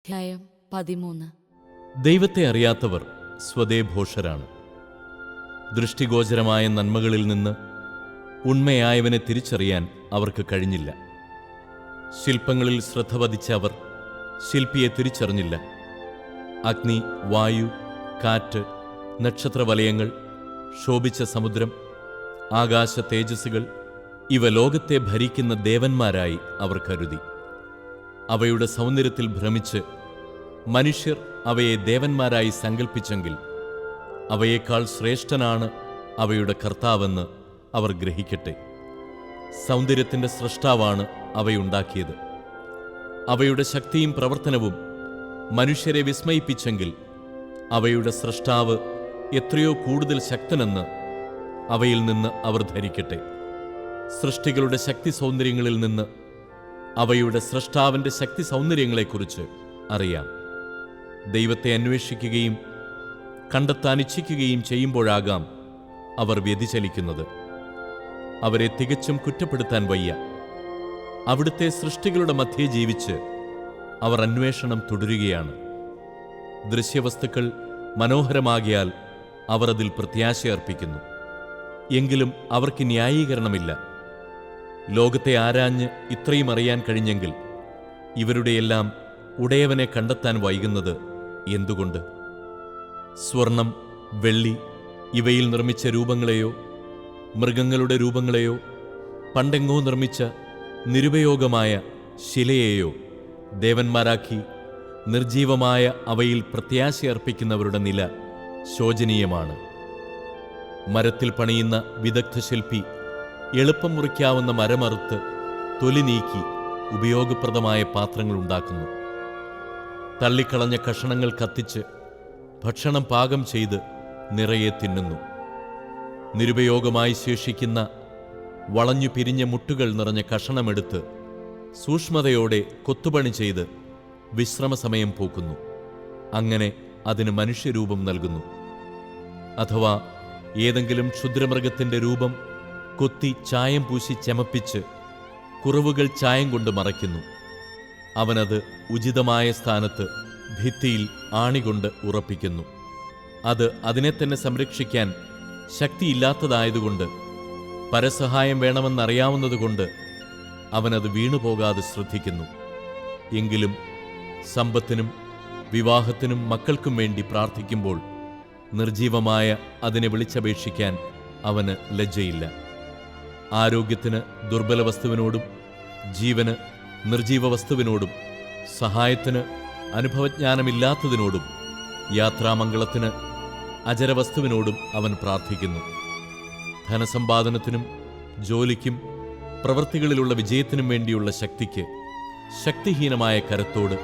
അധ്യായം 13. ദൈവത്തെ അറിയാത്തവർ സ്വദേഭോഷരാണ്. ദൃഷ്ടിഗോചരമായ നന്മകളിൽ നിന്ന് ഉണ്മയായവനെ തിരിച്ചറിയാൻ അവർക്ക് കഴിഞ്ഞില്ല. ശില്പങ്ങളിൽ ശ്രദ്ധ പതിച്ച അവർ ശില്പിയെ തിരിച്ചറിഞ്ഞില്ല. അഗ്നി, വായു, കാറ്റ്, നക്ഷത്രവലയങ്ങൾ, ശോഭിച്ച സമുദ്രം, ആകാശ തേജസ്സുകൾ ഇവ ലോകത്തെ ഭരിക്കുന്ന ദേവന്മാരായി അവർ കരുതി. അവയുടെ സൗന്ദര്യത്തിൽ ഭ്രമിച്ച് മനുഷ്യർ അവയെ ദേവന്മാരായി സങ്കൽപ്പിച്ചെങ്കിൽ അവയേക്കാൾ ശ്രേഷ്ഠനാണ് അവയുടെ കർത്താവെന്ന് അവർ ഗ്രഹിക്കട്ടെ. സൗന്ദര്യത്തിൻ്റെ സ്രഷ്ടാവാണ് അവയുണ്ടാക്കിയത്. അവയുടെ ശക്തിയും പ്രവർത്തനവും മനുഷ്യരെ വിസ്മയിപ്പിച്ചെങ്കിൽ അവയുടെ സ്രഷ്ടാവ് എത്രയോ കൂടുതൽ ശക്തനെന്ന് അവയിൽ നിന്ന് അവർ ധരിക്കട്ടെ. സൃഷ്ടികളുടെ ശക്തി സൗന്ദര്യങ്ങളിൽ നിന്ന് അവയുടെ സ്രഷ്ടാവിൻ്റെ ശക്തി സൗന്ദര്യങ്ങളെക്കുറിച്ച് അറിയാം. ദൈവത്തെ അന്വേഷിക്കുകയും കണ്ടെത്താൻ ഇച്ഛിക്കുകയും ചെയ്യുമ്പോഴാകാം അവർ വ്യതിചലിക്കുന്നത്. അവരെ തികച്ചും കുറ്റപ്പെടുത്താൻ വയ്യ. അവിടുത്തെ സൃഷ്ടികളുടെ മധ്യേ ജീവിച്ച് അവർ അന്വേഷണം തുടരുകയാണ്. ദൃശ്യവസ്തുക്കൾ മനോഹരമാകിയാൽ അവർ അതിൽ പ്രത്യാശയർപ്പിക്കുന്നു. എങ്കിലും അവർക്ക് ന്യായീകരണമില്ല. ലോകത്തെ ആരാഞ്ഞ് ഇത്രയും അറിയാൻ കഴിഞ്ഞെങ്കിൽ ഇവരുടെയെല്ലാം ഉടയവനെ കണ്ടെത്താൻ വൈകുന്നത് എന്തുകൊണ്ട്? സ്വർണം, വെള്ളി ഇവയിൽ നിർമ്മിച്ച രൂപങ്ങളെയോ മൃഗങ്ങളുടെ രൂപങ്ങളെയോ പണ്ടെങ്ങോ നിർമ്മിച്ച നിരുപയോഗമായ ശിലയെയോ ദേവന്മാരാക്കി നിർജീവമായ അവയിൽ പ്രത്യാശയർപ്പിക്കുന്നവരുടെ നില ശോചനീയമാണ്. മരത്തിൽ പണിയുന്ന വിദഗ്ധ ശില്പി എളുപ്പം മുറിക്കാവുന്ന മരമറുത്ത് തൊലി നീക്കി ഉപയോഗപ്രദമായ പാത്രങ്ങൾ ഉണ്ടാക്കുന്നു. തള്ളിക്കളഞ്ഞ കഷണങ്ങൾ കത്തിച്ച് ഭക്ഷണം പാകം ചെയ്ത് നിറയെ തിന്നുന്നു. നിരുപയോഗമായി ശേഷിക്കുന്ന വളഞ്ഞു പിരിഞ്ഞ മുട്ടുകൾ നിറഞ്ഞ കഷണമെടുത്ത് സൂക്ഷ്മതയോടെ കൊത്തുപണി ചെയ്ത് വിശ്രമസമയം പോക്കുന്നു. അങ്ങനെ അതിന് മനുഷ്യരൂപം നൽകുന്നു. അഥവാ ഏതെങ്കിലും ക്ഷുദ്രമൃഗത്തിൻ്റെ രൂപം കൊത്തി ചായം പൂശി ചെമപ്പിച്ച് കുറവുകൾ ചായം കൊണ്ട് മറയ്ക്കുന്നു. അവനത് ഉചിതമായ സ്ഥാനത്ത് ഭിത്തിയിൽ ആണികൊണ്ട് ഉറപ്പിക്കുന്നു. അത് അതിനെ തന്നെ സംരക്ഷിക്കാൻ ശക്തിയില്ലാത്തതായതുകൊണ്ട് പരസഹായം വേണമെന്നറിയാവുന്നതുകൊണ്ട് അവനത് വീണുപോകാതെ ശ്രദ്ധിക്കുന്നു. എങ്കിലും സമ്പത്തിനും വിവാഹത്തിനും മക്കൾക്കും വേണ്ടി പ്രാർത്ഥിക്കുമ്പോൾ നിർജീവമായ അതിനെ വിളിച്ചപേക്ഷിക്കാൻ അവന് ലജ്ജയില്ല. ആരോഗ്യത്തിന് ദുർബല വസ്തുവിനോടും ജീവന് നിർജീവ വസ്തുവിനോടും സഹായത്തിന് അനുഭവജ്ഞാനമില്ലാത്തതിനോടും യാത്രാമംഗളത്തിന് അജരവസ്തുവിനോടും അവൻ പ്രാർത്ഥിക്കുന്നു. ധനസമ്പാദനത്തിനും ജോലിക്കും പ്രവൃത്തികളിലുള്ള വിജയത്തിനും വേണ്ടിയുള്ള ശക്തിക്ക് ശക്തിഹീനമായ കരത്തോട്